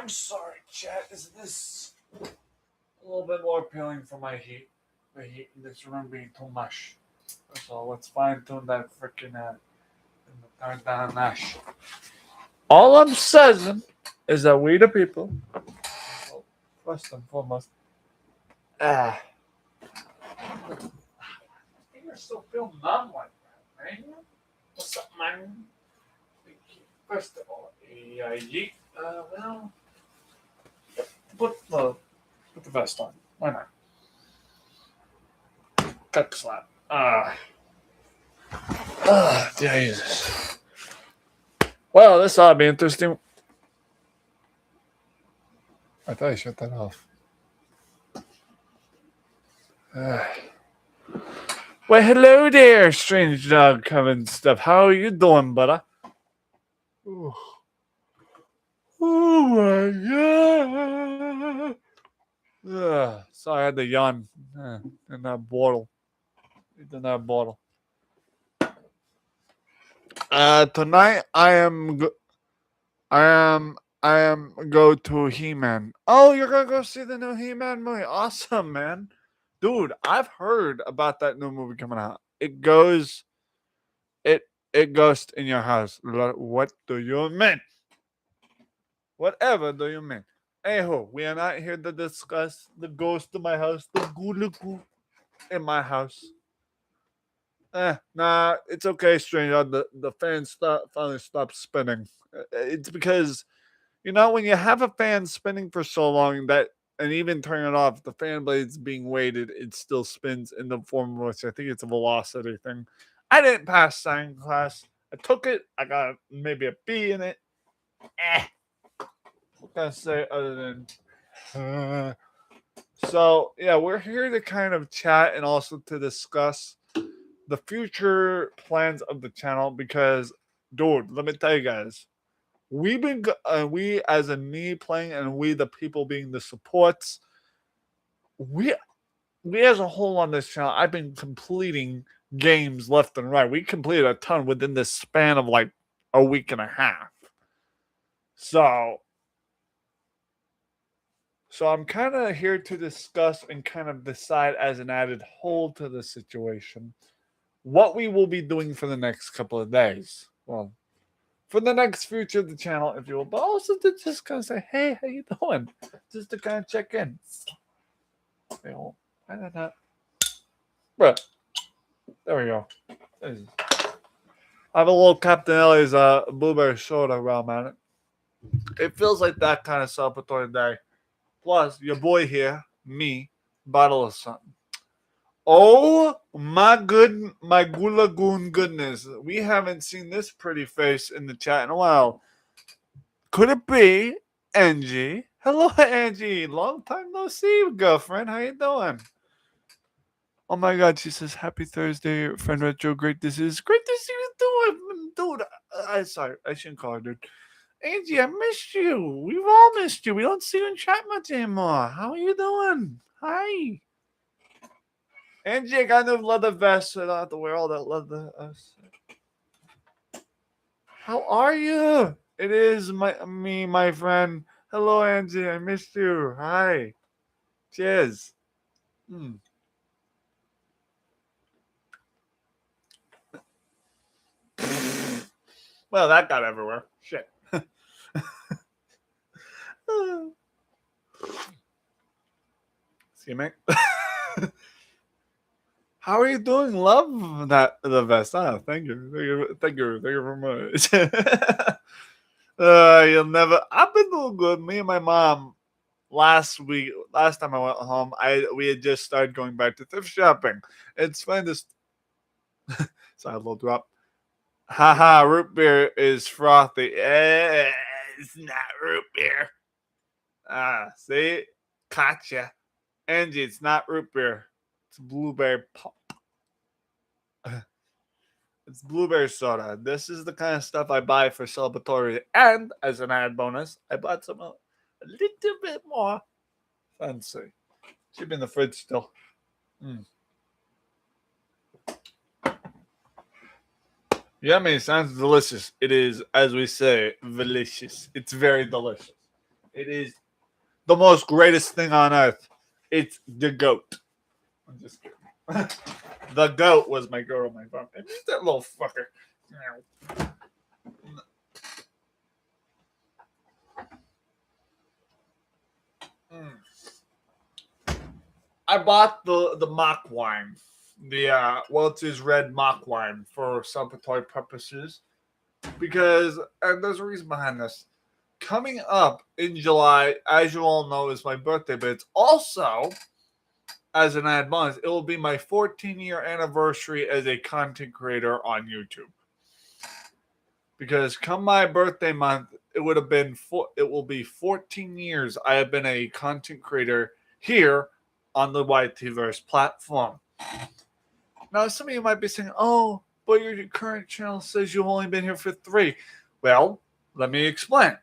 I'm sorry, chat. Is this a little bit more appealing for my heat? The heat in this room being too much. So let's fine tune that freaking and turn down Nash. All I'm saying is that we the people, well, first and foremost, ah, you're still feeling numb like that, man. What's up, man? First of all, yeet. Well, put the vest on. Why not? Cut the slap. Jesus. Well, this ought to be interesting. I thought I shut that off. Well, hello there, strange dog coming stuff. How are you doing, brother? Ooh. Oh my god. Sorry, I had to yawn in that bottle. Tonight I am go to He-Man. Oh, you're gonna go see the new He-Man movie? Awesome, man. Dude, I've heard about that new movie coming out. It goes in your house. What do you mean? Whatever do you mean? Hey-ho, we are not here to discuss the ghost of my house, the Gulagu in my house. Nah, it's okay, stranger. The fan finally stopped spinning. It's because, when you have a fan spinning for so long that, and even turn it off, the fan blade's being weighted, it still spins in the form of which I think it's a velocity thing. I didn't pass science class. I took it. I got maybe a B in it. What can I say other than... So, yeah, we're here to kind of chat and also to discuss the future plans of the channel because, dude, let me tell you guys, we as a me playing and we the people being the supports, we as a whole on this channel, I've been completing games left and right. We completed a ton within this span of like a week and a half. So I'm kind of here to discuss and kind of decide as an added whole to the situation what we will be doing for the next couple of days. Well, for the next future of the channel, if you will, but also to just kind of say, hey, how you doing? Just to kind of check in. I don't know. But there we go. I have a little Captain Ellie's blueberry soda around, man. It feels like that kind of celebratory day. Plus, your boy here, me, bottle of something. Oh my Gulagoon goodness. We haven't seen this pretty face in the chat in a while. Could it be Angie? Hello, Angie. Long time no see, girlfriend. How you doing? Oh my god, she says, happy Thursday, friend Retro. Great this is. Great to see you doing. Dude, sorry, I shouldn't call her, dude. Angie, I missed you. We've all missed you. We don't see you in chat much anymore. How are you doing? Hi. Angie, I got a new leather vest, so I don't have to wear all that leather. How are you? It is my friend. Hello, Angie. I missed you. Hi. Cheers. Well, that got everywhere. Shit. See, mate. How are you doing? Love the vest. Thank you very much. You'll never. I've been doing good. Me and my mom. Last time I went home, we had just started going back to thrift shopping. It's fun to. Sorry, a little drop. Haha, root beer is frothy. It's not root beer. See? Gotcha. Angie, it's not root beer. It's blueberry pop. It's blueberry soda. This is the kind of stuff I buy for celebratory. And as an add bonus, I bought some a little bit more fancy. Should be in the fridge still. Yummy. Sounds delicious. It is, as we say, delicious. It's very delicious. It is the most greatest thing on earth. It's the goat. I'm just kidding. The goat was my girl, my phone. And just that little fucker. I bought the mock wine, the Welch's Red mock wine for celebratory purposes, because and there's a reason behind this. Coming up in July, as you all know, is my birthday, but it's also, as an add bonus, it will be my 14-year anniversary as a content creator on YouTube. Because come my birthday month, it will be 14 years I have been a content creator here on the YTverse platform. Now, some of you might be saying, "Oh, but your current channel says you've only been here for 3." Well, let me explain.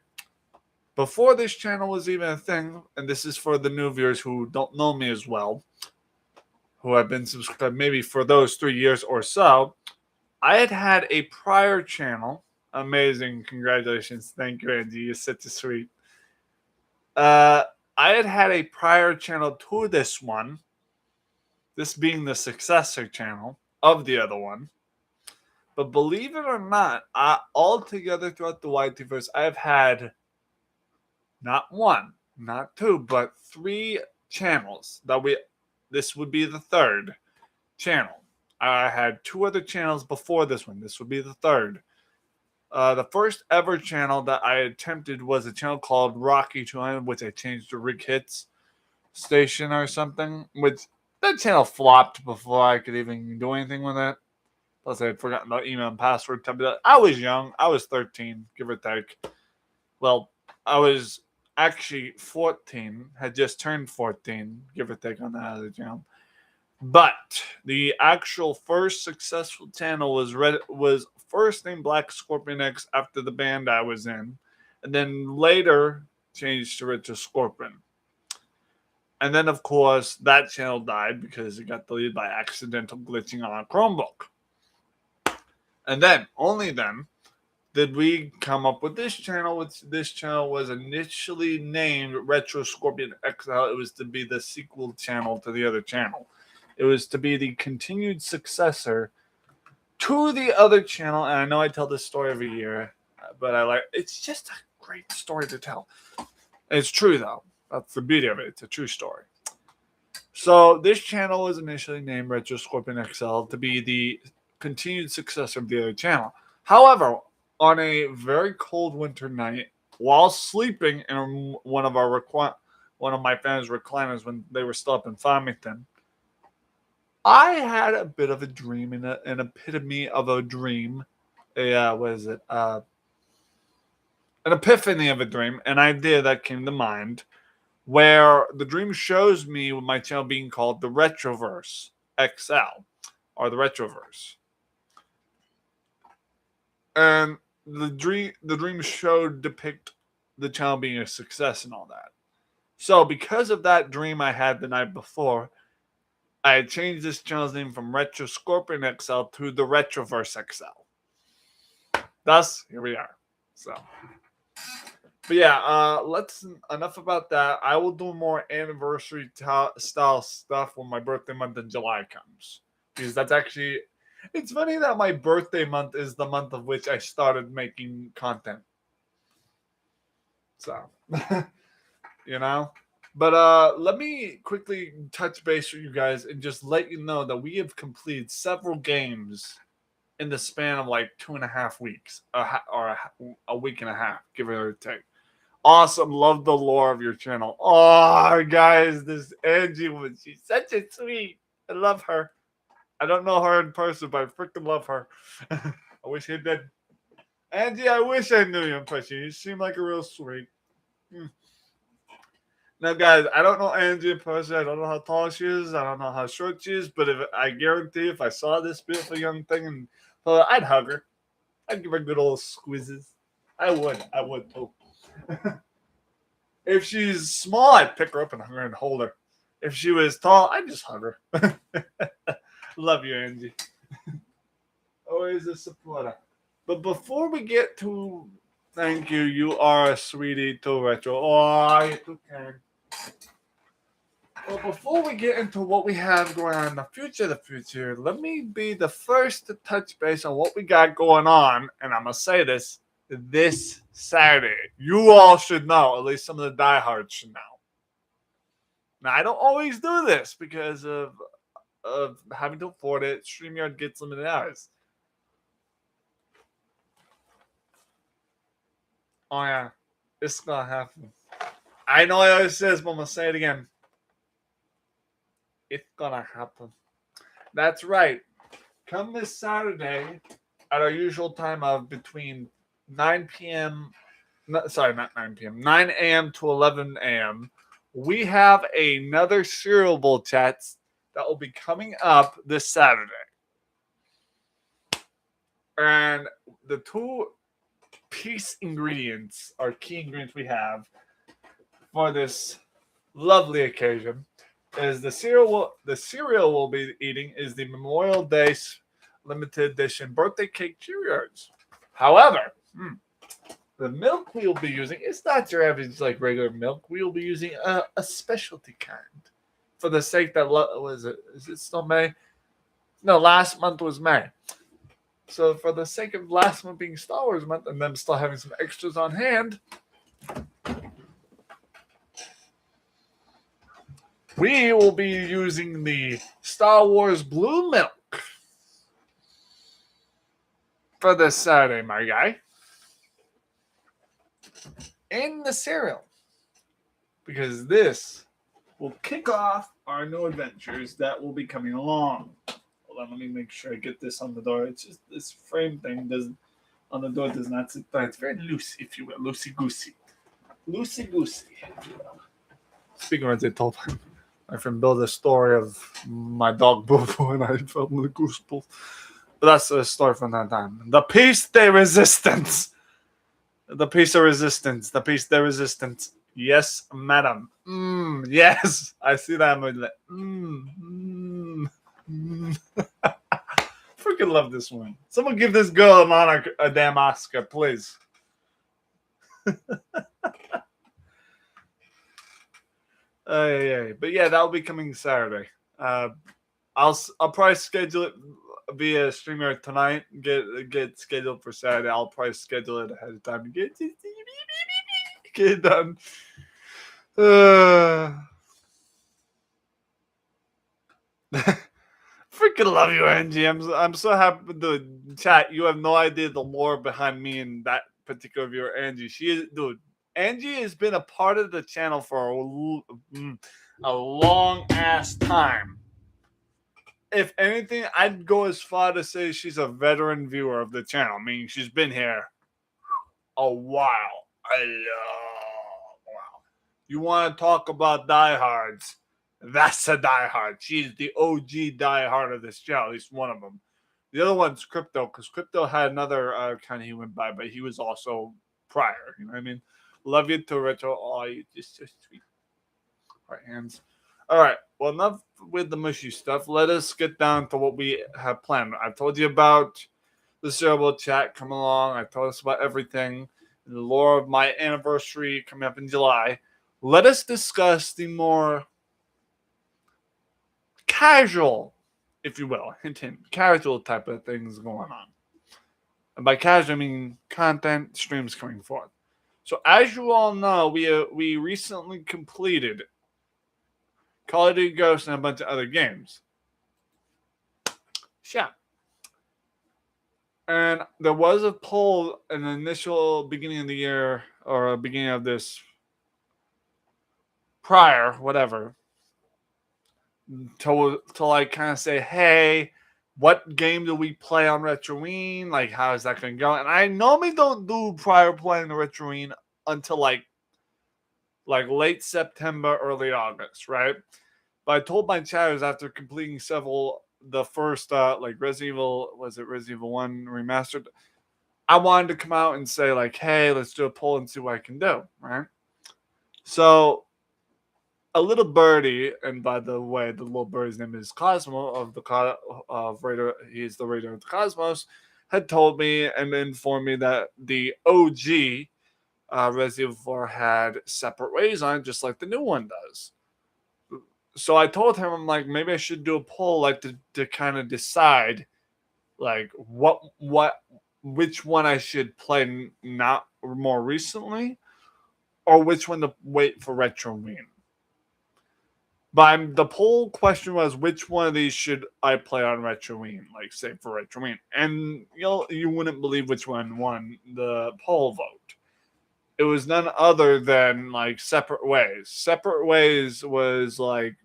Before this channel was even a thing, and this is for the new viewers who don't know me as well, who have been subscribed maybe for those 3 years or so, I had a prior channel. Amazing. Congratulations. Thank you, Andy. You're such a sweet. I had a prior channel to this one, this being the successor channel of the other one. But believe it or not, all together throughout the YTverse, I've had not one, not two, but 3 channels. This would be the 3rd channel. I had 2 other channels before this one. This would be the 3rd. The first ever channel that I attempted was a channel called Rocky 200, which I changed to Rick Hits Station or something, which that channel flopped before I could even do anything with it. Plus, I had forgotten the email and password. I was young. I was 13, give or take. Well, I was actually 14, had just turned 14, give or take on that other channel. But the actual first successful channel was first named Black Scorpion X after the band I was in, and then later changed to Retro Scorpion. And then, of course, that channel died because it got deleted by accidental glitching on a Chromebook. And then, only then, did we come up with this channel, which this channel was initially named Retro Scorpion XL. It was to be the sequel channel to the other channel. It was to be the continued successor to the other channel. And I know I tell this story every year, but it's just a great story to tell. It's true, though. That's the beauty of it. It's a true story. So this channel was initially named Retro Scorpion XL to be the continued successor of the other channel. However, on a very cold winter night, while sleeping in one of my family's recliners when they were still up in Farmington, I had a bit of a dream, an epitome of a dream. An epiphany of a dream, an idea that came to mind, where the dream shows me with my channel being called the Retroverse XL, or the Retroverse. And the dream showed depict the channel being a success and all that. So because of that dream I had the night before, I had changed this channel's name from Retro Scorpion XL to the Retroverse XL. Thus, here we are. So, but yeah, enough about that. I will do more anniversary style stuff when my birthday month in July comes, because that's actually. It's funny that my birthday month is the month of which I started making content. So, you know. But let me quickly touch base with you guys and just let you know that we have completed several games in the span of like 2.5 weeks, or a week and a half, give or take. Awesome. Love the lore of your channel. Oh, guys, this Angie she's such a sweet. I love her. I don't know her in person, but I freaking love her. I wish I did. Angie, I wish I knew you in person. You seem like a real sweet. Now, guys, I don't know Angie in person. I don't know how tall she is. I don't know how short she is. But I guarantee if I saw this beautiful young thing, I'd hug her. I'd give her good old squeezes. I would too. If she's small, I'd pick her up and hug her and hold her. If she was tall, I'd just hug her. Love you, Angie. Always a supporter. But before we get to Thank you. You are a sweetie too, Retro. Oh, you too kind. Well, before we get into what we have going on in the future, let me be the first to touch base on what we got going on. And I'm going to say this Saturday. You all should know, at least some of the diehards should know. Now, I don't always do this because of having to afford it. StreamYard gets limited hours. Oh, yeah. It's going to happen. I know I always say this, but I'm going to say it again. It's going to happen. That's right. Come this Saturday at our usual time of between 9 p.m. No, sorry, not 9 p.m. 9 a.m. to 11 a.m. We have another Cereal Bowl chat that will be coming up this Saturday. And the two piece ingredients, or key ingredients we have for this lovely occasion is the cereal we'll be eating is the Memorial Day limited edition birthday cake Cheerios. However, the milk we will be using is not your average like regular milk. We will be using a specialty kind for the sake that was it? Is it still May? No, last month was May. So for the sake of last month being Star Wars month and them still having some extras on hand, we will be using the Star Wars Blue Milk for this Saturday, my guy. In the cereal. Because this will kick off our new adventures that will be coming along. Hold on, let me make sure I get this on the door. It's just this frame thing on the door does not sit down. It's very loose, if you will. Loosey-goosey. Loosey-goosey, if you will. Speaking of, I told my friend Bill the story of my dog Bobo and I felt the goosebumps. But that's a story from that time. The piece de resistance. The piece of resistance. The piece de resistance. Yes, madam. Yes. I see that movie. Like, Freaking love this one. Someone give this girl a damn Oscar, please. But yeah, that'll be coming Saturday. I'll probably schedule it via streamer tonight. Get scheduled for Saturday. I'll probably schedule it ahead of time to get it done. Freaking love you, Angie. I'm so happy to chat. You have no idea the lore behind me and that particular viewer, Angie. Angie has been a part of the channel for a long ass time. If anything, I'd go as far to say she's a veteran viewer of the channel. I mean, she's been here a while. Wow. You want to talk about diehards? That's a diehard. She's the OG diehard of this channel, at least one of them. The other one's Crypto, because Crypto had another kind of he went by, but he was also prior. You know what I mean? Love you too, Retro. Oh, you just so sweet. All right, hands. All right. Well, enough with the mushy stuff. Let us get down to what we have planned. I told you about the Cerebral chat coming along. I told us about everything. The lore of my anniversary coming up in July. Let us discuss the more casual, if you will, hint, casual type of things going on. And by casual, I mean content streams coming forth. So as you all know, we recently completed Call of Duty Ghosts and a bunch of other games. Yeah. And there was a poll in the initial beginning of the year or beginning of this prior, whatever, to like kind of say, hey, what game do we play on Retroween? Like, how is that going to go? And I normally don't do prior playing the Retroween until like late September, early August, right? But I told my chatters after completing the first like Resident Evil 1 remastered, I wanted to come out and say like, hey, let's do a poll and see what I can do, right? So a little birdie, and by the way, the little birdie's name is Cosmo of Raider. He's the Raider of the Cosmos. had told me and informed me that the OG Resident Evil 4 had separate ways on it, just like the new one does. So I told him, I'm like, maybe I should do a poll, like to kind of decide, like which one I should play not more recently, or which one to wait for Retroween. But the poll question was, which one of these should I play on Retroween? Like, say for Retroween, and you wouldn't believe which one won the poll vote. It was none other than like Separate Ways. Separate Ways was like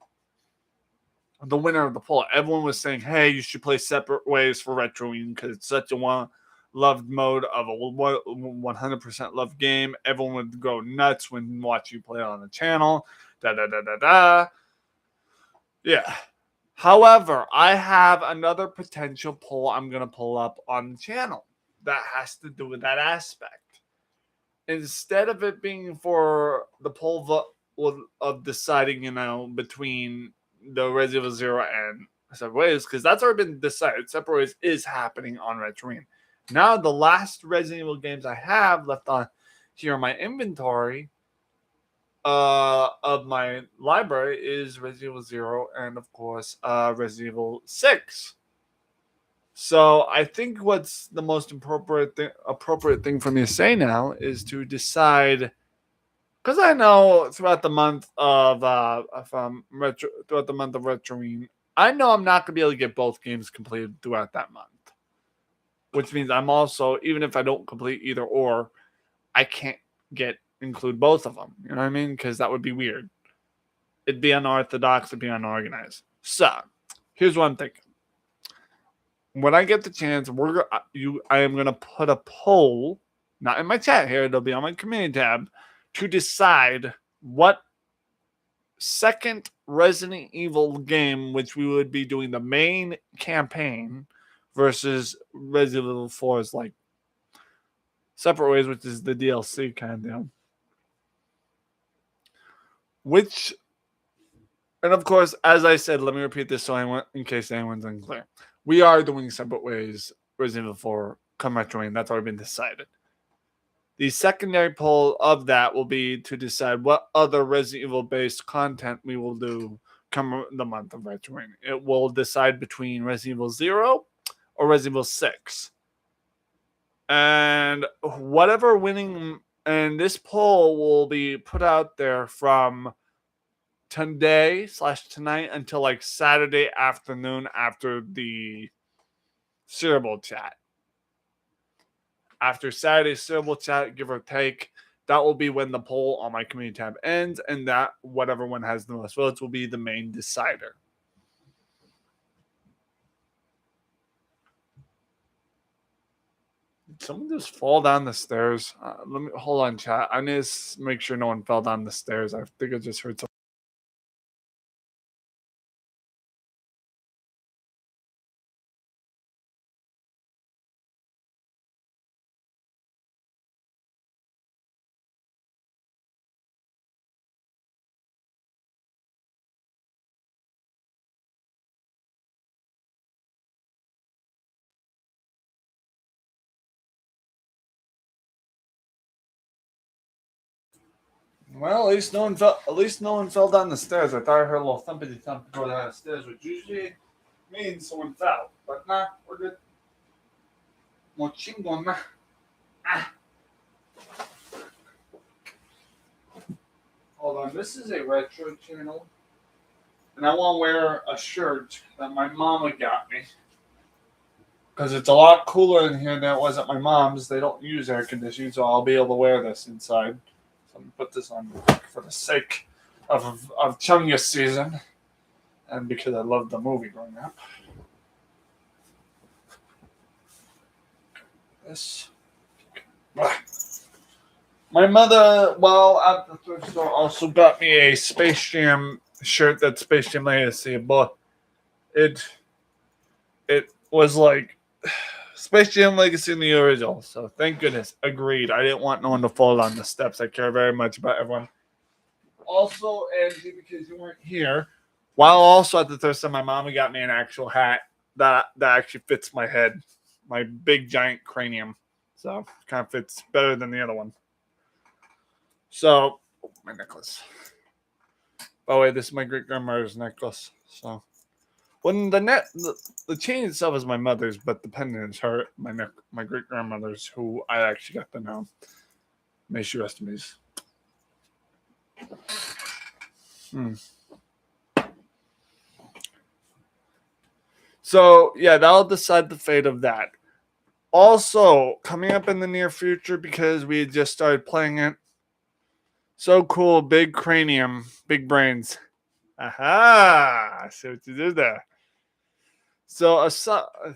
the winner of the poll. Everyone was saying, "Hey, you should play Separate Ways for Retroween because it's such a loved mode of a 100% loved game. Everyone would go nuts when watch you play it on the channel." Da da da da da. Yeah. However, I have another potential poll I'm gonna pull up on the channel that has to do with that aspect. Instead of it being for the poll vote of deciding, between the Resident Evil 0 and Separate Ways, because that's already been decided. Separate Ways is happening on Retroween. Now, the last Resident Evil games I have left on here in my inventory of my library is Resident Evil 0 and, of course, Resident Evil 6. So I think what's the most appropriate thing for me to say now is to decide, because I know throughout the month of Retroween, I know I'm not gonna be able to get both games completed throughout that month, which means I'm also, even if I don't complete either or, I can't include both of them. You know what I mean? Because that would be weird. It'd be unorthodox. It'd be unorganized. So here's what I'm thinking. When I get the chance, I am gonna put a poll, not in my chat here. It'll be on my community tab, to decide what second Resident Evil game, which we would be doing the main campaign, versus Resident Evil 4's like Separate Ways, which is the DLC kind of deal. And of course, as I said, let me repeat this in case anyone's unclear. We are doing Separate Ways Resident Evil 4 come Retrowing. That's already been decided. The secondary poll of that will be to decide what other Resident Evil based content we will do come the month of Retrowing. It will decide between Resident Evil 0 or Resident Evil 6. And whatever winning, and this poll will be put out there from today/tonight until like Saturday afternoon after the Cerebral chat. After Saturday's Cerebral chat, give or take, that will be when the poll on my community tab ends, and that whatever one has the most votes will be the main decider. Did someone just fall down the stairs? Let me hold on, chat. I need to make sure no one fell down the stairs. I think I just heard something. Well, at least no one fell down the stairs. I thought I heard a little thumpity thump go down the stairs, which usually means someone fell. But nah, we're good. Mo chingon na. Hold on, this is a retro channel, and I want to wear a shirt that my mama got me because it's a lot cooler in here than it was at my mom's. They don't use air conditioning, so I'll be able to wear this inside. So I'm gonna put this on for the sake of Chungus season, and because I loved the movie growing up. This. My mother, while at the thrift store, also got me a Space Jam shirt that Space Jam Legacy, but it was like Space Jam Legacy in the original. So thank goodness. Agreed. I didn't want no one to fall on the steps. I care very much about everyone. Also, Angie, because you weren't here, while also at the thrift store, my mama got me an actual hat that actually fits my head. my big giant cranium. So kind of fits better than the other one. So my necklace. By the way, this is my great grandmother's necklace. So when the chain itself is my mother's, but the pendant is my great grandmother's, who I actually got to know. May she rest in peace. So yeah, that'll decide the fate of that. Also, coming up in the near future, because we had just started playing it. So cool, big cranium, big brains. Aha! I see what you did there. So,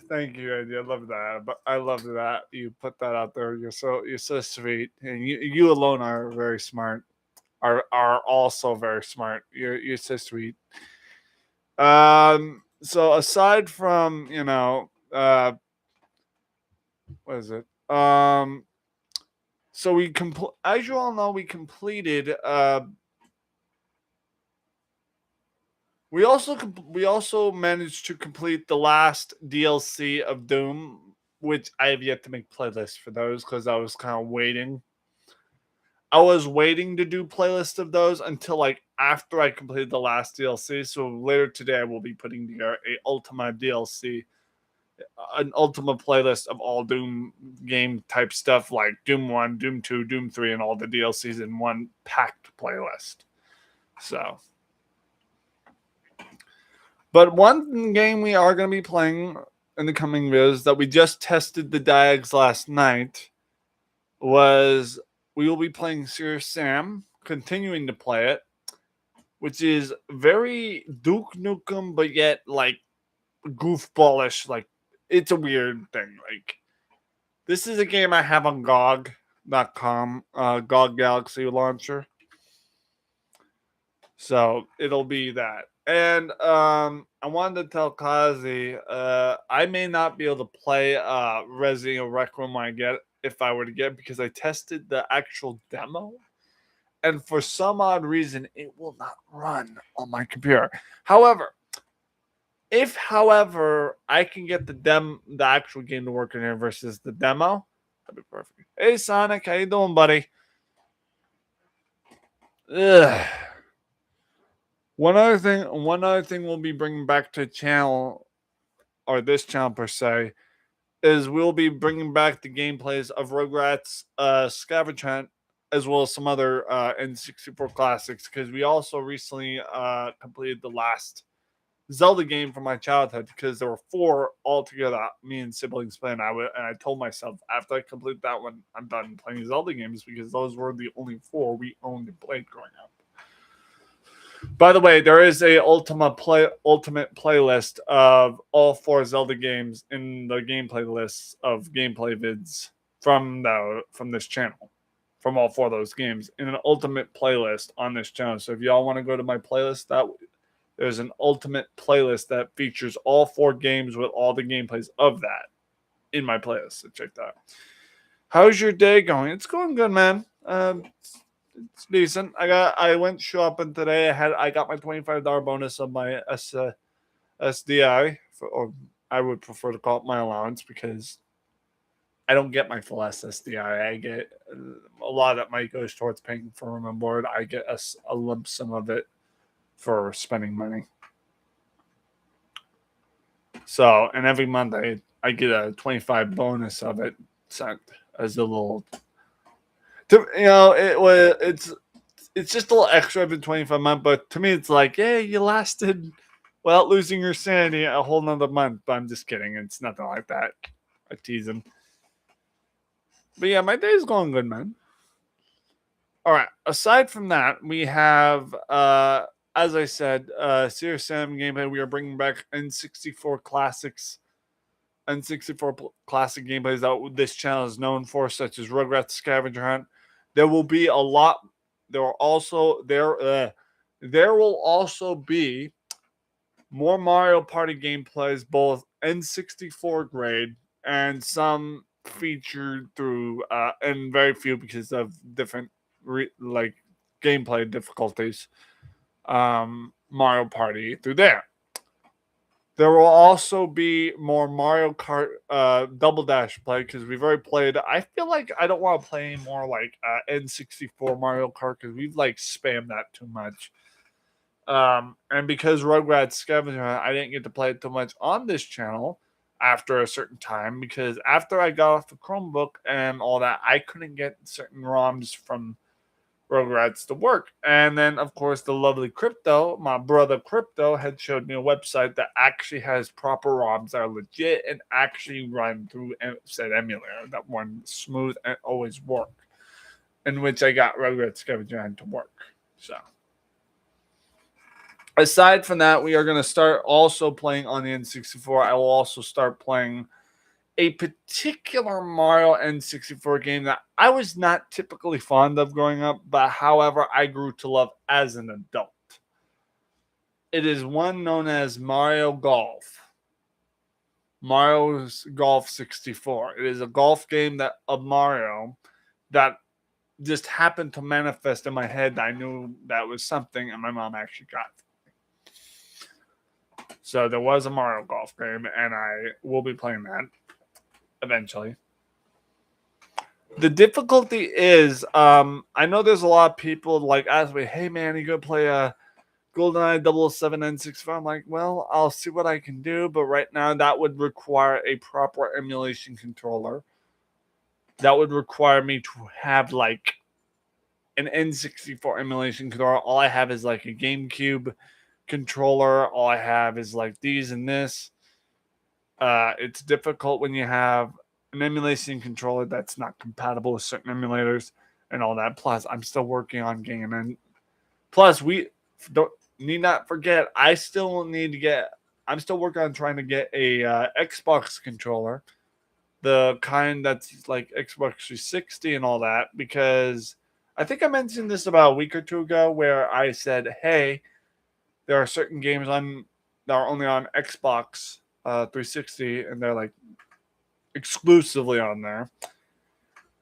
thank you, Eddie. I love that. But I love that you put that out there. You're so sweet, and you alone are very smart. Are also very smart. You're so sweet. So aside from what is it? So as you all know, we completed. We also managed to complete the last DLC of Doom, which I have yet to make playlists for those because I was kind of waiting. I was waiting to do playlists of those until like after I completed the last DLC. So later today, I will be putting together a Ultima DLC, an Ultima playlist of all Doom game type stuff like Doom 1, Doom 2, Doom 3, and all the DLCs in one packed playlist. So. But one game we are going to be playing in the coming videos that we just tested the Diags last night was we will be playing Serious Sam, continuing to play it, which is very Duke Nukem, but yet like goofballish. Like it's a weird thing. Like this is a game I have on GOG.com, GOG Galaxy Launcher. So it'll be that. And I wanted to tell Kazi, I may not be able to play Resident Evil Requiem if I were to get it, because I tested the actual demo, and for some odd reason, it will not run on my computer. However, if I can get the actual game to work in here versus the demo, that'd be perfect. Hey Sonic, how you doing, buddy? Ugh. One other thing we'll be bringing back to channel, or this channel per se, is we'll be bringing back the gameplays of Rugrats Scavenger Hunt, as well as some other N64 classics, because we also recently completed the last Zelda game from my childhood, because there were 4 altogether, me and siblings playing. And I told myself, after I complete that one, I'm done playing Zelda games, because those were the only 4 we owned and played growing up. By the way, there is a ultimate playlist of all 4 Zelda games in the gameplay lists of gameplay vids from this channel, from all 4 of those games in an ultimate playlist on this channel. So if y'all want to go to my playlist, there's an ultimate playlist that features all 4 games with all the gameplays of that in my playlist. So check that out. How's your day going? It's going good, man. It's decent. I went shopping today. I got my $25 bonus on my SDI, or I would prefer to call it my allowance, because I don't get my full SSDI. I get a lot of that money goes towards paying for room and board. I get a lump sum of it for spending money. So, and every month I get a 25 bonus of it sent as a little. It's just a little extra than 25 months, but to me it's like, hey, you lasted without losing your sanity a whole nother month. But I'm just kidding. It's nothing like that. I tease him. But yeah, my day's going good, man. All right. Aside from that, we have, as I said, Serious Sam gameplay. We are bringing back N64 classics. N64 classic gameplays that this channel is known for, such as Rugrats Scavenger Hunt. There will be a lot. There will also be more Mario Party gameplays, both N64 grade and some featured through and very few because of different gameplay difficulties. Mario Party through there. There will also be more Mario Kart Double Dash play because we've already played. I feel like I don't want to play any more like N64 Mario Kart because we've like spammed that too much. And because Rugrats Scavenger Hunt, I didn't get to play it too much on this channel after a certain time because after I got off the Chromebook and all that, I couldn't get certain ROMs from Rugrats to work. And then, of course, the lovely Crypto, my brother Crypto, had showed me a website that actually has proper ROMs that are legit and actually run through said emulator that run smooth and always work. In which I got Rugrats Scavenger Hunt to work. So, aside from that, we are going to start also playing on the N64. I will also start playing a particular Mario N64 game that I was not typically fond of growing up, but however, I grew to love as an adult. It is one known as Mario Golf. Mario's Golf 64. It is a golf game that of Mario that just happened to manifest in my head. I knew that was something, and my mom actually got it. So there was a Mario Golf game, and I will be playing that eventually. The difficulty is, I know there's a lot of people like ask me, "Hey man, you gonna play a GoldenEye 007 N64?" I'm like, well, I'll see what I can do, but right now that would require a proper emulation controller. That would require me to have like an N64 emulation controller. All I have is like a GameCube controller. All I have is like these and this. It's difficult when you have an emulation controller that's not compatible with certain emulators and all that. Plus, I'm still working on game, and plus we don't need not forget. I'm still working on trying to get a Xbox controller, the kind that's like Xbox 360 and all that, because I think I mentioned this about a week or two ago, where I said, "Hey, there are certain games on that are only on Xbox 360, and they're like exclusively on there."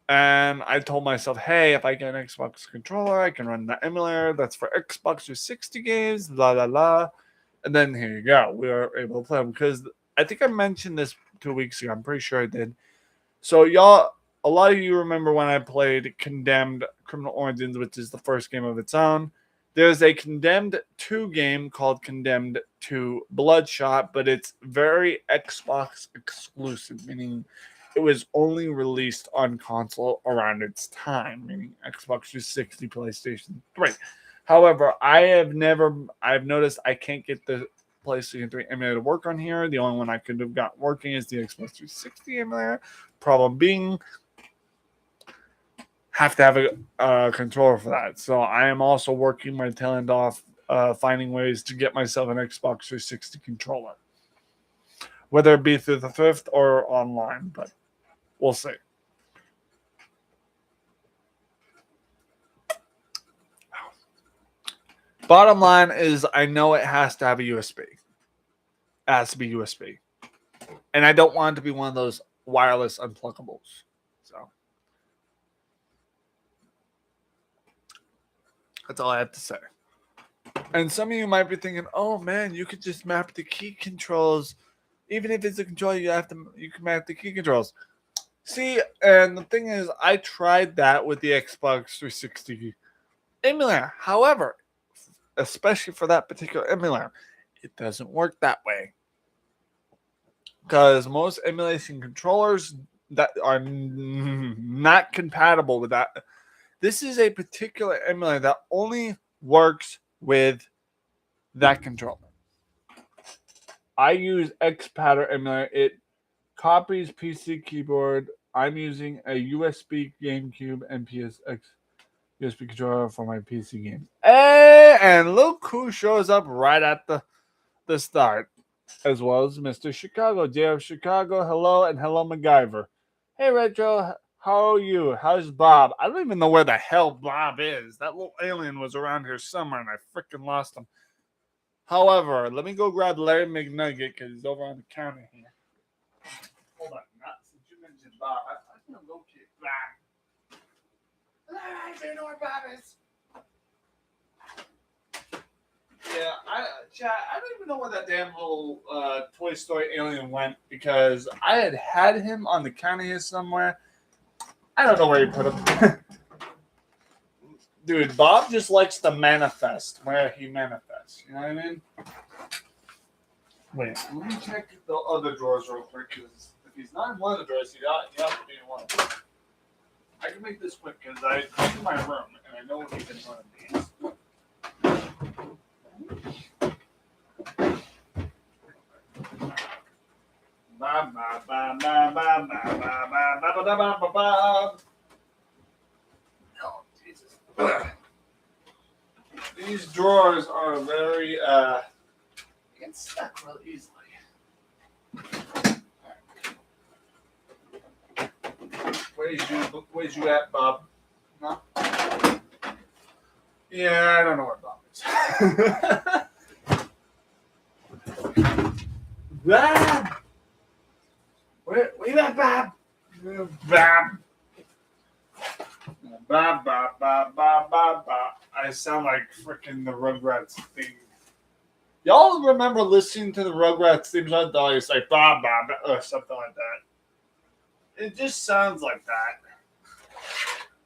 And I told myself, hey, if I get an Xbox controller, I can run the emulator that's for Xbox 360 games, la la la. And then here you go. We were able to play them because I think I mentioned this 2 weeks ago. I'm pretty sure I did. So y'all, a lot of you remember when I played Condemned Criminal Origins, which is the first game of its own. There's a Condemned 2 game called Condemned 2 Bloodshot, but it's very Xbox exclusive, meaning it was only released on console around its time, meaning Xbox 360, PlayStation 3. However, I've noticed I can't get the PlayStation 3 emulator to work on here. The only one I could have got working is the Xbox 360 emulator. Problem being, have to have a controller for that. So I am also working my tail end off, finding ways to get myself an Xbox 360 controller, whether it be through the thrift or online, but we'll see. Bottom line is, I know it has to have a USB. It has to be USB. And I don't want it to be one of those wireless unpluggables. So that's all I have to say. And some of you might be thinking, oh man, you could just map the key controls. Even if it's a controller, you can map the key controls. See, and the thing is, I tried that with the Xbox 360 emulator. However, especially for that particular emulator, it doesn't work that way. Because most emulation controllers that are not compatible with that. This is a particular emulator that only works with that controller. I use XPatter emulator. It copies PC keyboard. I'm using a USB GameCube and PSX USB controller for my PC games. Hey, and look who shows up right at the start, as well as Mr. Chicago, JF Chicago. Hello, and hello, MacGyver. Hey, Retro, how are you? How's Bob? I don't even know where the hell Bob is. That little alien was around here somewhere, and I freaking lost him. However, let me go grab Larry McNugget because he's over on the counter here. Hold on, not since you mentioned Bob. I'm gonna locate Bob. I don't know where Bob is. Yeah, chat. I don't even know where that damn little Toy Story alien went because I had him on the counter here somewhere. I don't know where he put him. Dude, Bob just likes to manifest where he manifests. You know what I mean? Wait, let me check the other drawers real quick because if he's not in one of the drawers, he ought to be in one of them. I can make this quick because I come to my room and I know he's in one of these. Oh, Jesus. These drawers are very get stuck real easily. Where's you at, Bob? No? Yeah, I don't know where Bob is. Bob! Where you at, Bob? Bob. Bob, Bob, Bob, Bob, Bob, Bob. I sound like freaking the Rugrats theme. Y'all remember listening to the Rugrats theme song? It's like Bob, Bob, or something like that. It just sounds like that.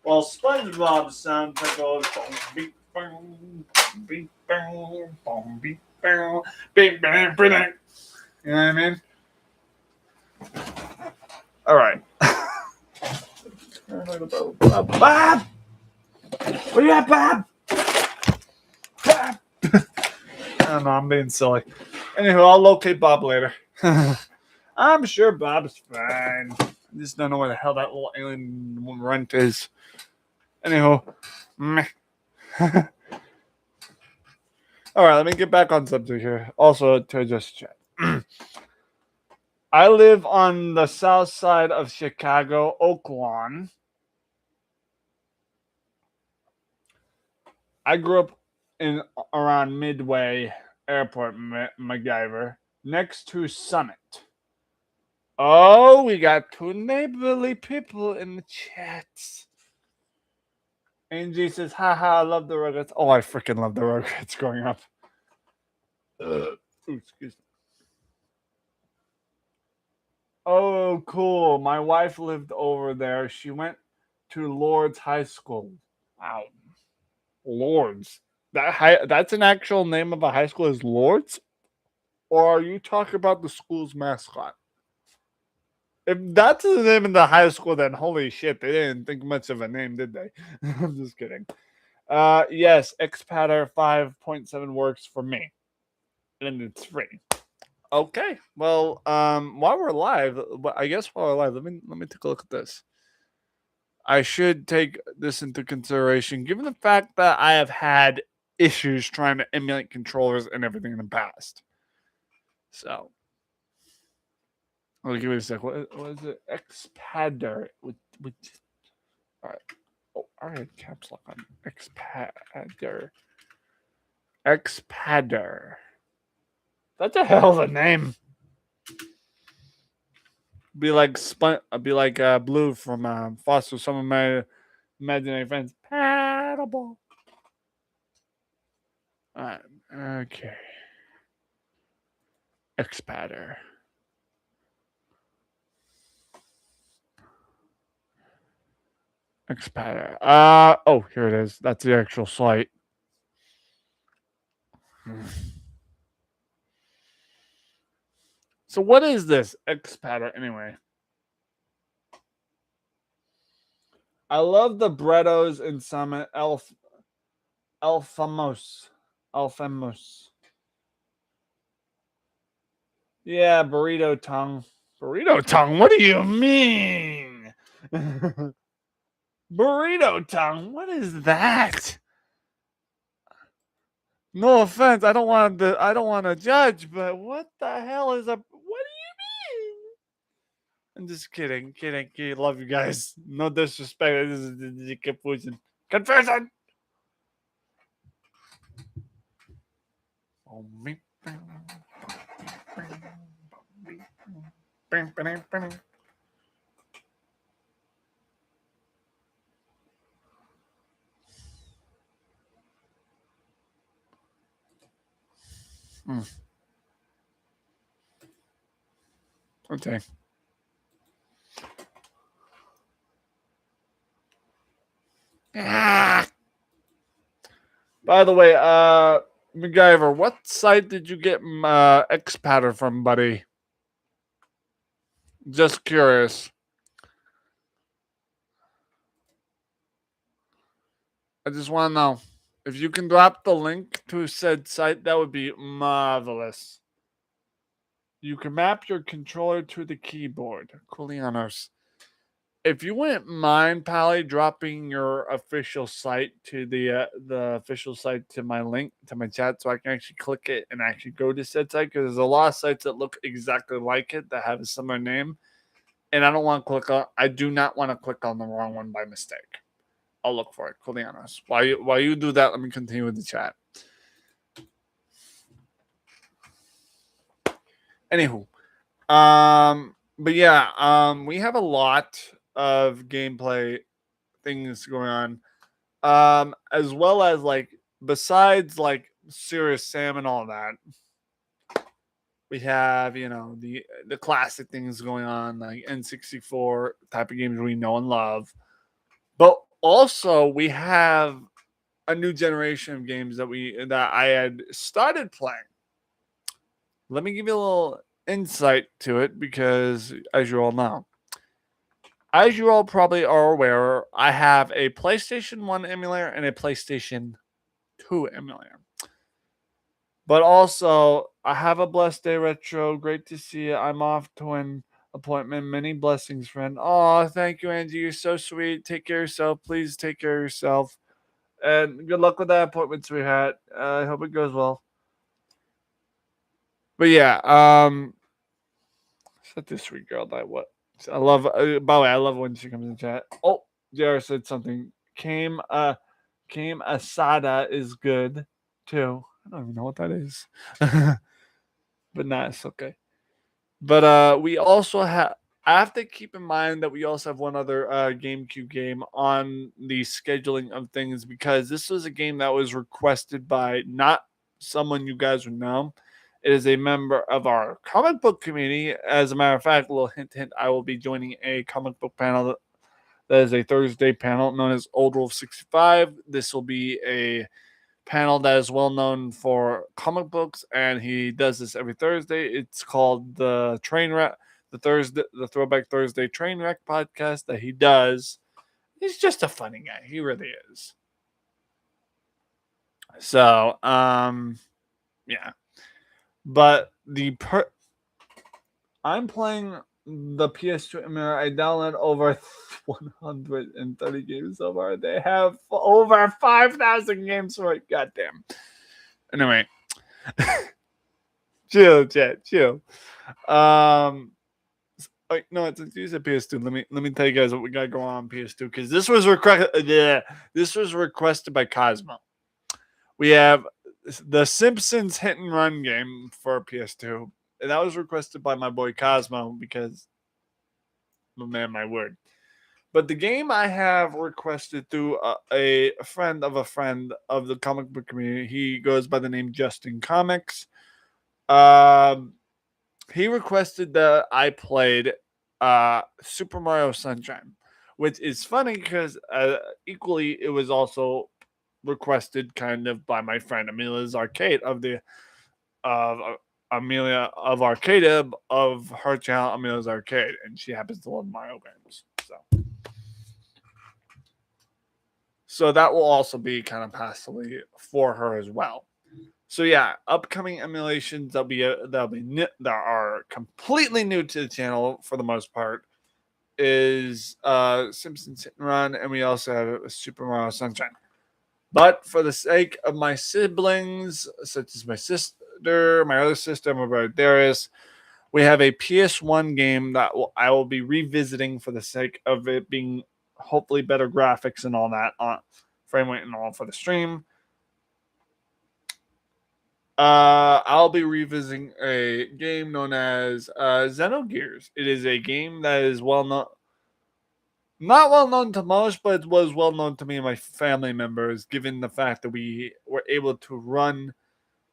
Well, SpongeBob's soundtrack goes boom, beep, boom, beep, boom, boom, beep, boom, beep, boom, beep. You know what I mean? All right. Bob! Where you at, Bob? Bob! I don't know, I'm being silly. Anyway, I'll locate Bob later. I'm sure Bob's fine. I just don't know where the hell that little alien runt is. Anyhow. Meh. All right, let me get back on subject here. Also, to just chat. I live on the south side of Chicago, Oak Lawn. I grew up in around Midway Airport, MacGyver, next to Summit. Oh, we got two neighborly people in the chats. Angie says, haha, I love the Rugrats. Oh, I freaking love the Rugrats growing up. Ooh, excuse me. Oh, cool. My wife lived over there. She went to Lord's High School. Wow. Lord's. That's an actual name of a high school is Lord's? Or are you talking about the school's mascot? If that's the name of the high school, then holy shit, they didn't think much of a name, did they? I'm just kidding. Yes, Xpatter 5.7 works for me. And it's free. Okay. Well, while we're live, I guess while we're live, let me take a look at this. I should take this into consideration, given the fact that I have had issues trying to emulate controllers and everything in the past. So, give me a sec. What is it? Xpader. All right. Oh, I had caps lock on Xpader. Xpader. That's a hell of a name. Be like Blue from Foster. Some of my imaginary friends. Paddleball. All right. Okay. Xpader. Xpader. Oh, here it is. That's the actual site. So what is this Xpader anyway? I love the Brettos in Summit. Alfamos. Yeah, burrito tongue. Burrito tongue? What do you mean? Burrito tongue? What is that? No offense, I don't want to judge, but what the hell is a? What do you mean? I'm just kidding. Love you guys. No disrespect. This is confusion. Confusion. Okay. Ah. By the way, MacGyver, what site did you get X-Patter from, buddy? Just curious. I just want to know. If you can drop the link to said site, that would be marvelous. You can map your controller to the keyboard. Kulianos. If you wouldn't mind, Pally, dropping your official site to the official site to my link to my chat, so I can actually click it and actually go to said site, because there's a lot of sites that look exactly like it that have a similar name, and I don't want to click on. I do not want to click on the wrong one by mistake. I'll look for it. Kulianos. While you do that, let me continue with the chat. Anywho, but yeah, we have a lot of gameplay things going on, as well as like besides like Serious Sam and all that. We have the classic things going on like N64 type of games we know and love, but also we have a new generation of games that I had started playing. Let me give you a little insight to it, because as you all know, as you all probably are aware, I have a PlayStation 1 emulator and a PlayStation 2 emulator. But also, I have a blessed day, Retro. Great to see you. I'm off to an appointment. Many blessings, friend. Oh, thank you, Angie. You're so sweet. Take care of yourself. Please take care of yourself. And good luck with that appointment, sweetheart. I hope it goes well. But yeah, such a sweet girl. That what I love. By the way, I love when she comes in chat. Oh, JR said something. Came Asada is good too. I don't even know what that is. But nice, okay. But we also have. I have to keep in mind that we also have one other GameCube game on the scheduling of things, because this was a game that was requested by not someone you guys would know. It is a member of our comic book community. As a matter of fact, a little hint, hint, I will be joining a comic book panel that is a Thursday panel known as Old Wolf 65. This will be a panel that is well known for comic books, and he does this every Thursday. It's called the Throwback Thursday Train Wreck podcast that he does. He's just a funny guy. He really is. So, yeah. But I'm playing the PS2 emulator. I downloaded over 130 games so far. They have over 5,000 games for it. Goddamn. Anyway, chill, chat, chill. No, it's a PS2. Let me tell you guys what we got going on PS2, because this was requested by Cosmo. We have the Simpsons Hit and Run game for PS2, and that was requested by my boy Cosmo, because, oh man, my word. But the game I have requested through a friend of the comic book community, he goes by the name Justin Comics. He requested that I played Super Mario Sunshine, which is funny because equally it was also requested kind of by my friend Amelia's Arcade Amelia of Arcade of her channel Amelia's Arcade, and she happens to love Mario games. So that will also be kind of passively for her as well. So yeah, upcoming emulations that are completely new to the channel for the most part is Simpsons Hit and Run, and we also have Super Mario Sunshine. But for the sake of my siblings, such as my sister, my other sister, my brother Darius, we have a PS1 game that I will be revisiting for the sake of it being hopefully better graphics and all that on frame rate and all for the stream. I'll be revisiting a game known as Xenogears. It is a game that is not well known to most, but it was well known to me and my family members, given the fact that we were able to run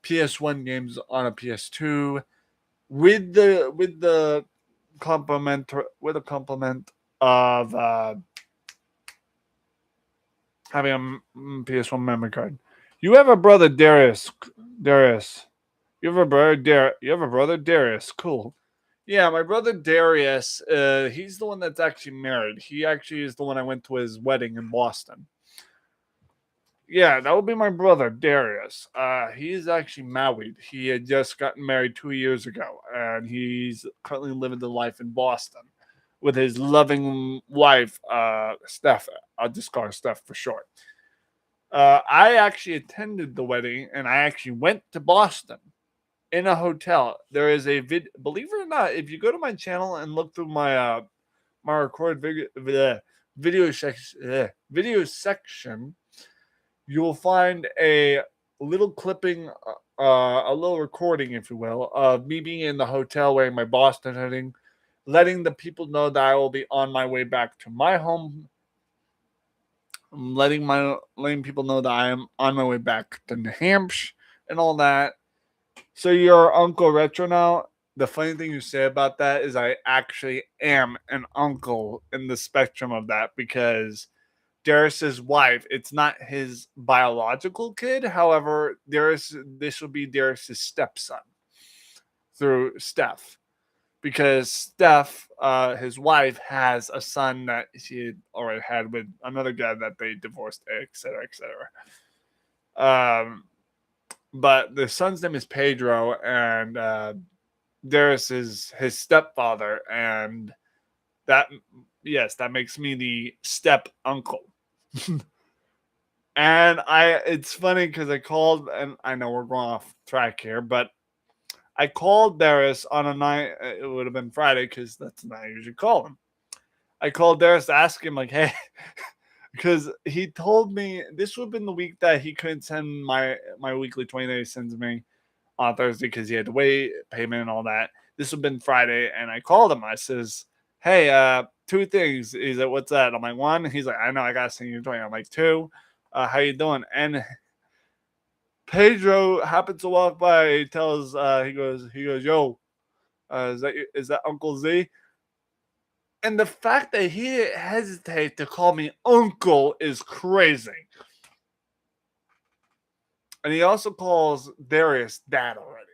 PS1 games on a PS2 with the complement of having a PS1 memory card. You have a brother, Darius. Darius. You have a brother, You have a brother, Darius. Cool. Yeah, my brother Darius. He's the one that's actually married. He actually is the one I went to his wedding in Boston. Yeah, that would be my brother Darius. He is actually married. He had just gotten married 2 years ago, and he's currently living the life in Boston with his loving wife, Steph. I'll just call her Steph for short. I actually attended the wedding, and I actually went to Boston in a hotel. There is a believe it or not, if you go to my channel and look through my record video section, you will find a little clipping, a little recording, if you will, of me being in the hotel wearing my Boston hoodie, letting the people know that I will be on my way back to my home. Letting people know that I am on my way back to New Hampshire and all that. So you're Uncle Retro now. The funny thing you say about that is I actually am an uncle in the spectrum of that, because Darius's wife, it's not his biological kid. However, this will be Darius's stepson through Steph, because Steph, his wife, has a son that she had already had with another guy that they divorced, etc., etc. But the son's name is Pedro, and Darius is his stepfather, and that that makes me the step uncle. And it's funny because I called, and I know we're going off track here, but I called Darius on a night. It would have been Friday, because that's the night I usually call him. I called Darius to ask him, like, hey, because he told me this would have been the week that he couldn't send my weekly 20 that he sends me on Thursday because he had to wait payment and all that. This would have been Friday, and I called him. I says, hey, two things. He's like, what's that? I'm like, one. He's like, I know, I gotta send you 20. I'm like, two. How you doing? And Pedro happens to walk by. He tells, he goes, yo, is that Uncle Z? And the fact that he didn't hesitate to call me uncle is crazy. And he also calls Darius dad already.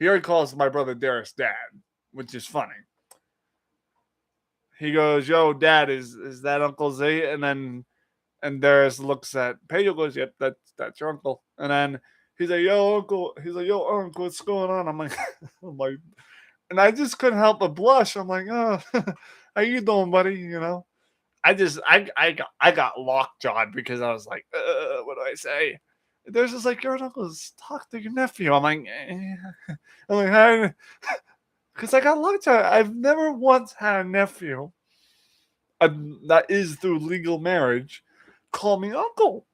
He already calls my brother Darius dad, which is funny. He goes, yo, dad, is that Uncle Z? And Darius looks at Pedro, goes, yep, that's your uncle. And then he's like, yo, uncle. He's like, yo, uncle, what's going on? I'm like, and I just couldn't help but blush. I'm like, oh, how you doing, buddy? You know, I got lockjawed because I was like, what do I say? There's just like, your uncle's talk to your nephew. I'm like, I'm like, hi, because I got lockjawed. I've never once had a nephew that is through legal marriage call me uncle,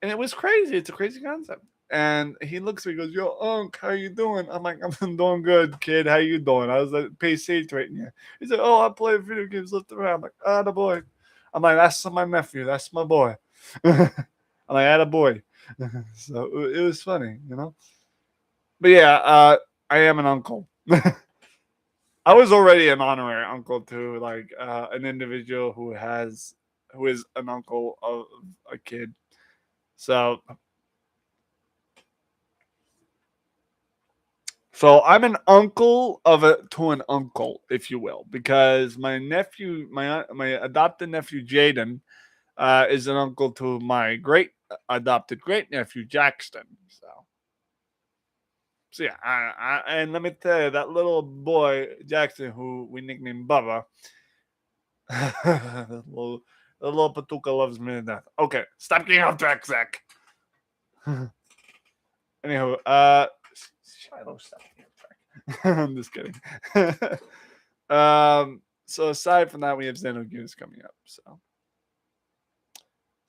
and it was crazy. It's a crazy concept. And he looks at me, goes, yo, Unc, how you doing? I'm like, I'm doing good, kid. How you doing? I was at PC right now. He said, oh, I play video games left around. I'm like, ah, the boy. I'm like, that's my nephew. That's my boy. I'm like, ah, the boy. So it was funny, you know? But yeah, I am an uncle. I was already an honorary uncle to like an individual who is an uncle of a kid. So I'm an uncle to an uncle, if you will, because my nephew, my adopted nephew Jaden, is an uncle to my adopted great nephew Jackson. So yeah, and let me tell you, that little boy Jackson, who we nicknamed Bubba, the little Patuka loves me to death. Okay, stop getting off track, Zach. Anyhow, Shiloh, stop getting off track. I'm just kidding. So aside from that, we have Xenogears coming up. So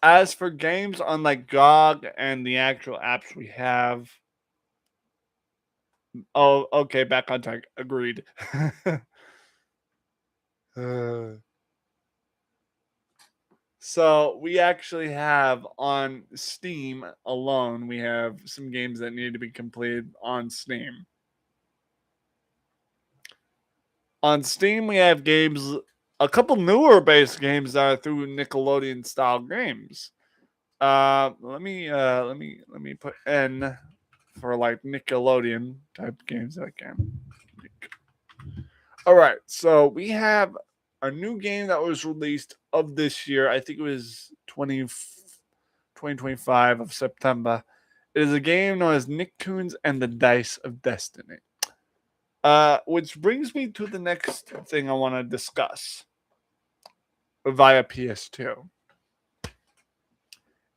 as for games on like GOG and the actual apps we have, oh, okay, back on track. Agreed. So we actually have on Steam alone, we have some games that need to be completed on Steam. On Steam, we have games, a couple newer based games that are through Nickelodeon style games. Let me put N for like Nickelodeon type games that I can. All right, so we have a new game that was released of this year. I think it was 2025 of September. It is a game known as Nicktoons and the Dice of Destiny. Which brings me to the next thing I want to discuss via PS2.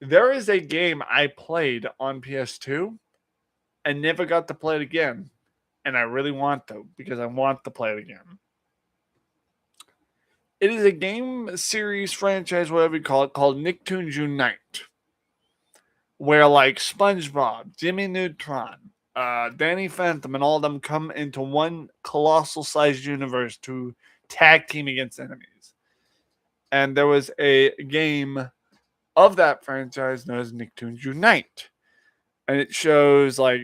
There is a game I played on PS2 and never got to play it again. And I really want to because I want to play it again. It is a game series franchise, whatever you call it, called Nicktoons Unite. Where like SpongeBob, Jimmy Neutron, Danny Phantom, and all of them come into one colossal sized universe to tag team against enemies. And there was a game of that franchise known as Nicktoons Unite. And it shows like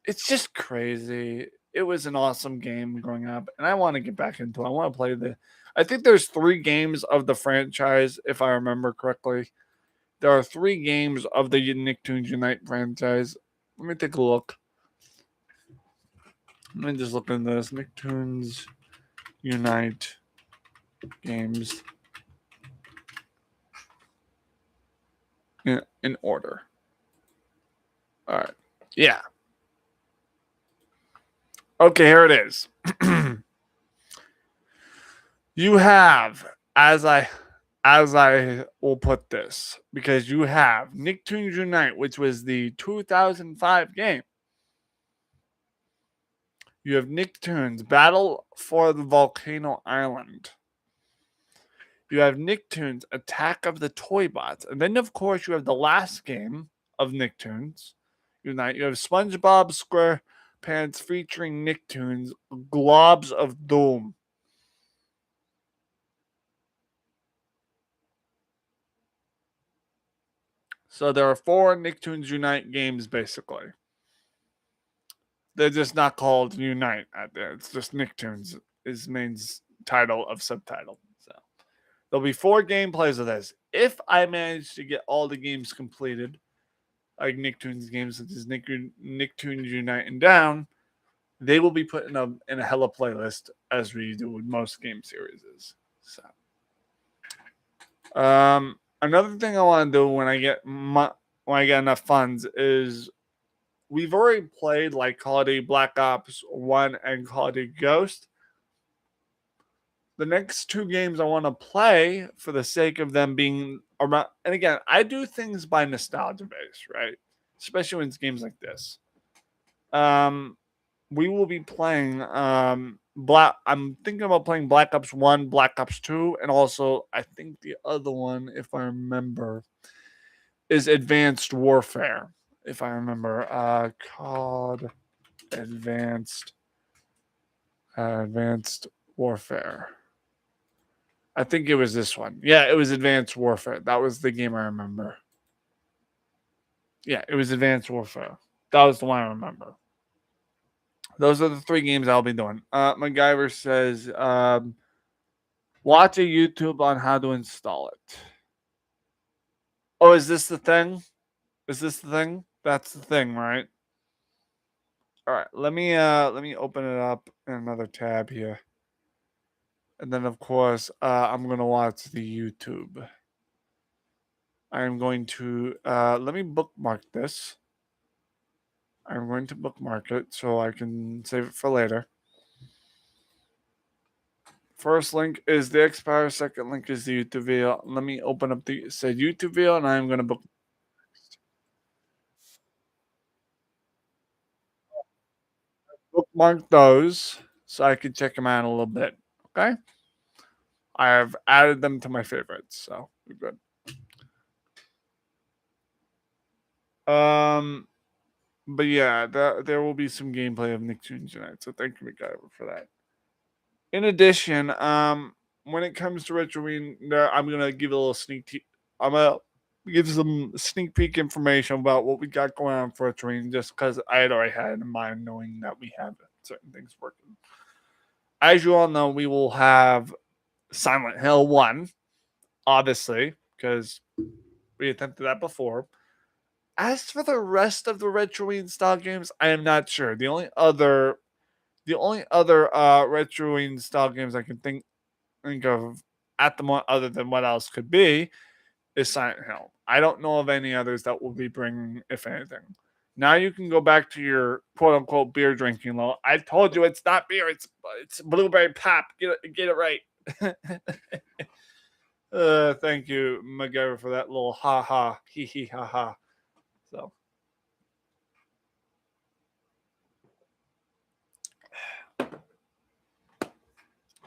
it's just crazy. It was an awesome game growing up, and I want to get back into it. I want to play the. I think there's 3 games of the franchise, if I remember correctly. There are 3 games of the Nicktoons Unite franchise. Let me take a look. Let me just look into this. Nicktoons Unite games in order. All right. Yeah. Okay, here it is. You have, as I will put this, because you have Nicktoons Unite, which was the 2005 game. You have Nicktoons Battle for the Volcano Island. You have Nicktoons Attack of the Toy Bots. And then, of course, you have the last game of Nicktoons Unite. You have SpongeBob SquarePants featuring Nicktoons Globs of Doom. So there are 4 Nicktoons Unite games, basically. They're just not called Unite out there. It's just Nicktoons is main title of subtitle. So there'll be 4 gameplays of this. If I manage to get all the games completed, like Nicktoons games such as Nicktoons Unite and Down, they will be put in a hella playlist as we do with most game series. So, another thing I want to do when I get enough funds is we've already played like Call of Duty Black Ops 1 and Call of Duty Ghost. The next 2 games I want to play for the sake of them being around. And again, I do things by nostalgia base, right? Especially when it's games like this. We will be playing I'm thinking about playing Black Ops 1, Black Ops 2, and also I think the other one, if I remember, is Advanced Warfare. If I remember, called Advanced Warfare. I think it was this one. Yeah, it was Advanced Warfare. That was the game I remember. Yeah, it was Advanced Warfare. That was the one I remember. Those are the 3 games I'll be doing. MacGyver says, watch a YouTube on how to install it. Oh, is this the thing? Is this the thing? That's the thing, right? All right, let me open it up in another tab here. And then of course, I'm going to watch the YouTube. I'm going to let me bookmark this. I'm going to bookmark it so I can save it for later. First link is the Expire. Second link is the YouTube video. Let me open up the said YouTube video, and I'm going to bookmark those so I can check them out a little bit. Okay, I have added them to my favorites, so we're good. But yeah, there will be some gameplay of Nicktoons Unite. So thank you, MacGyver, for that. In addition, when it comes to Retroween, I'm gonna give a little I'm gonna give some sneak peek information about what we got going on for Retroween, just because I had already had in mind knowing that we have certain things working. As you all know, we will have Silent Hill 1, obviously, because we attempted that before. As for the rest of the Retroween style games, I am not sure. The only other Retroween style games I can think of at the moment, other than what else could be, is Silent Hill. I don't know of any others that will be bringing, if anything. Now you can go back to your quote unquote beer drinking level. I told you it's not beer, it's blueberry pop. Get it right. Thank you, McGarry, for that little ha ha, hee hee ha ha. So,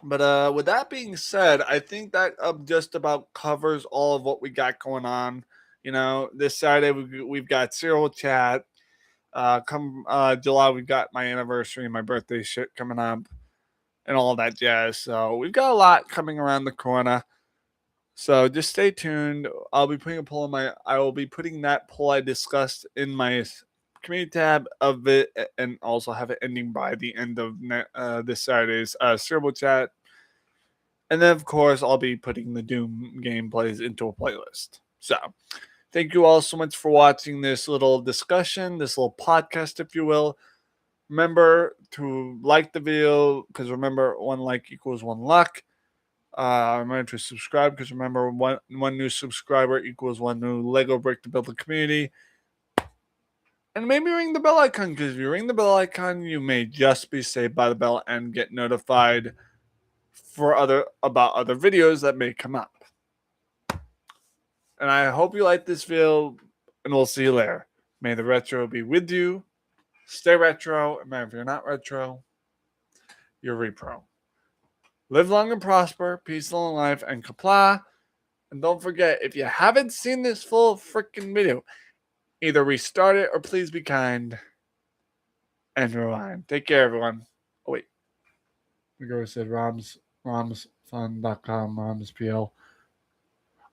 but with that being said, I think that just about covers all of what we got going on. This Saturday we've got Serial Chat. Come July, we've got my anniversary and my birthday shit coming up and all that jazz. So we've got a lot coming around the corner. So just stay tuned. I'll be putting a poll I will be putting that poll I discussed in my community tab of it, and also have it ending by the end of this Saturday's Cerebral Chat. And then, of course, I'll be putting the Doom gameplays into a playlist. So, thank you all so much for watching this little discussion, this little podcast, if you will. Remember to like the video, because remember, one like equals one luck. Remember to subscribe, because remember, one new subscriber equals one new Lego brick to build a community. And maybe ring the bell icon, because if you ring the bell icon, you may just be saved by the bell and get notified about other videos that may come up. And I hope you like this video, and we'll see you later. May the retro be with you. Stay retro. And man, if you're not retro, you're repro. Live long and prosper, peace, long in life, and kapla. And don't forget, if you haven't seen this full freaking video, either restart it or please be kind and rewind. Take care, everyone. Oh, wait. The girl said romsfun.com, romspl.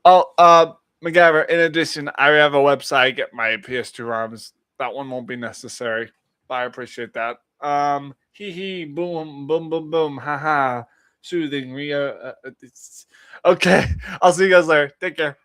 Oh, McGavin, in addition, I have a website. Get my PS2 ROMs. That one won't be necessary, but I appreciate that. Hee, boom, boom, boom, boom, haha. Soothing. Okay, I'll see you guys later. Take care.